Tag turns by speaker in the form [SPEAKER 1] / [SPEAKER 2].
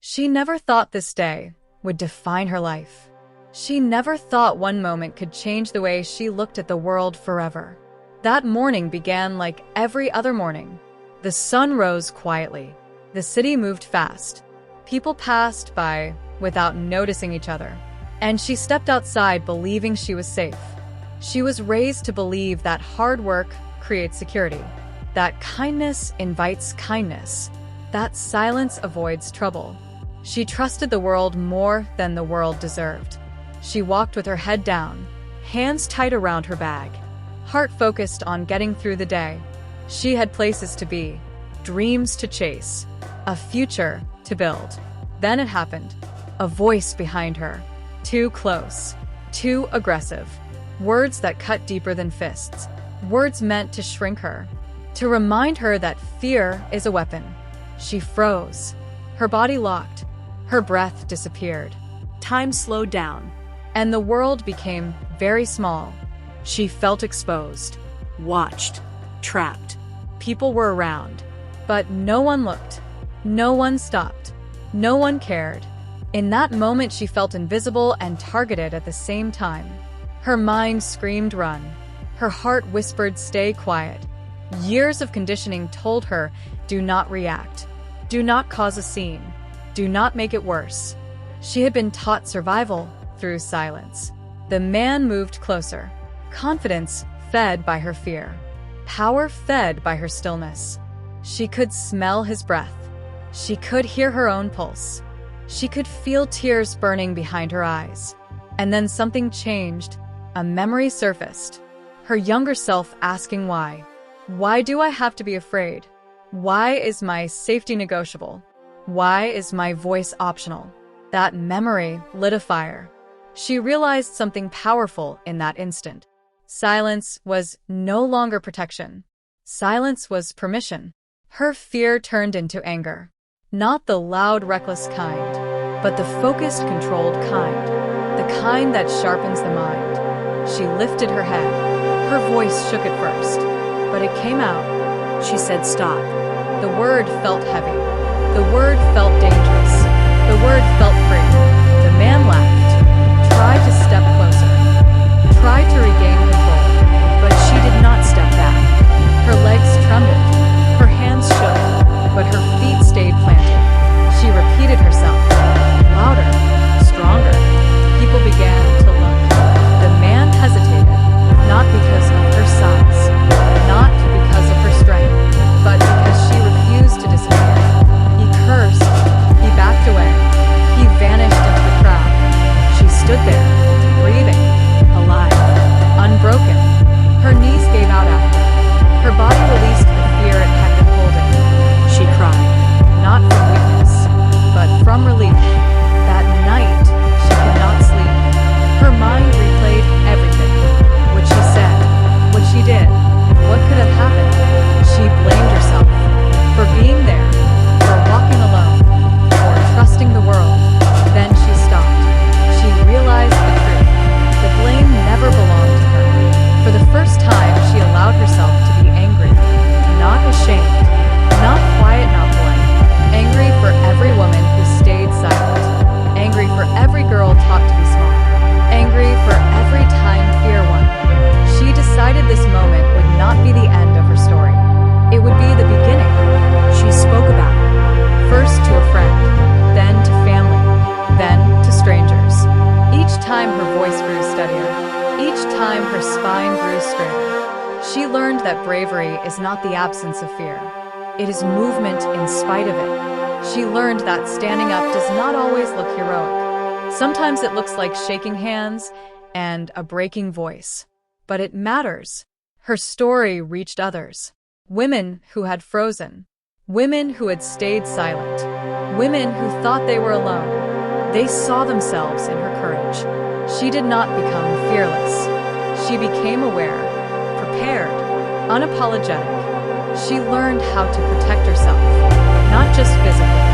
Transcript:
[SPEAKER 1] She never thought this day would define her life. She never thought one moment could change the way she looked at the world forever. That morning began like every other morning. The sun rose quietly. The city moved fast. People passed by without noticing each other. And she stepped outside believing she was safe. She was raised to believe that hard work creates security, that kindness invites kindness, that silence avoids trouble. She trusted the world more than the world deserved. She walked with her head down, hands tight around her bag, heart focused on getting through the day. She had places to be, dreams to chase, a future to build. Then it happened. A voice behind her. Too close. Too aggressive. Words that cut deeper than fists. Words meant to shrink her. To remind her that fear is a weapon. She froze. Her body locked. Her breath disappeared. Time slowed down. And the world became very small. She felt exposed. Watched. Trapped. People were around. But no one looked. No one stopped. No one cared. In that moment, she felt invisible and targeted at the same time. Her mind screamed, "Run." Her heart whispered, "Stay quiet." Years of conditioning told her, "Do not react. Do not cause a scene. Do not make it worse." She had been taught survival through silence. The man moved closer. Confidence fed by her fear. Power fed by her stillness. She could smell his breath. She could hear her own pulse. She could feel tears burning behind her eyes. And then something changed. A memory surfaced. Her younger self asking why. Why do I have to be afraid? Why is my safety negotiable? Why is my voice optional? That memory lit a fire. She realized something powerful in that instant. Silence was no longer protection. Silence was permission. Her fear turned into anger. Not the loud, reckless kind, but the focused, controlled kind. The kind that sharpens the mind. She lifted her head. Her voice shook at first, but it came out. She said, "Stop." The word felt heavy. The word felt dangerous. The word felt free. The man laughed, tried to step closer, tried to regain control, but she did not step back. Her legs trembled, her hands shook, but her feet stayed planted. She repeated herself, louder, stronger. People began to look. The man hesitated, not because of her size, not because of her strength, but because she refused to disappear. He cursed. He backed away. He vanished into the crowd. She stood there, breathing, alive, unbroken. Her knees gave out after. Her body released the fear it had been holding. She cried, not from weakness, but from relief. That night, she could not sleep. Her mind replayed everything. What she said, what she did, what could have happened. She blamed herself for being there, for walking alone, for trusting the world. Then she stopped. She realized the truth. The blame never belonged to her. For the first time, she allowed herself to be angry, not ashamed, not quiet, not blank. Angry for every woman who stayed silent. Angry for every girl taught to be small. Angry for every time fear won. She decided this moment would not be the end of her story. It would be the beginning. She spoke about it, first to a friend, then to family, then to strangers. Each time her voice grew steadier. Each time her spine grew straighter. She learned that bravery is not the absence of fear. It is movement in spite of it. She learned that standing up does not always look heroic. Sometimes it looks like shaking hands and a breaking voice. But it matters. Her story reached others. Women who had frozen. Women who had stayed silent. Women who thought they were alone. They saw themselves in her courage. She did not become fearless. She became aware, prepared, unapologetic. She learned how to protect herself, not just physically,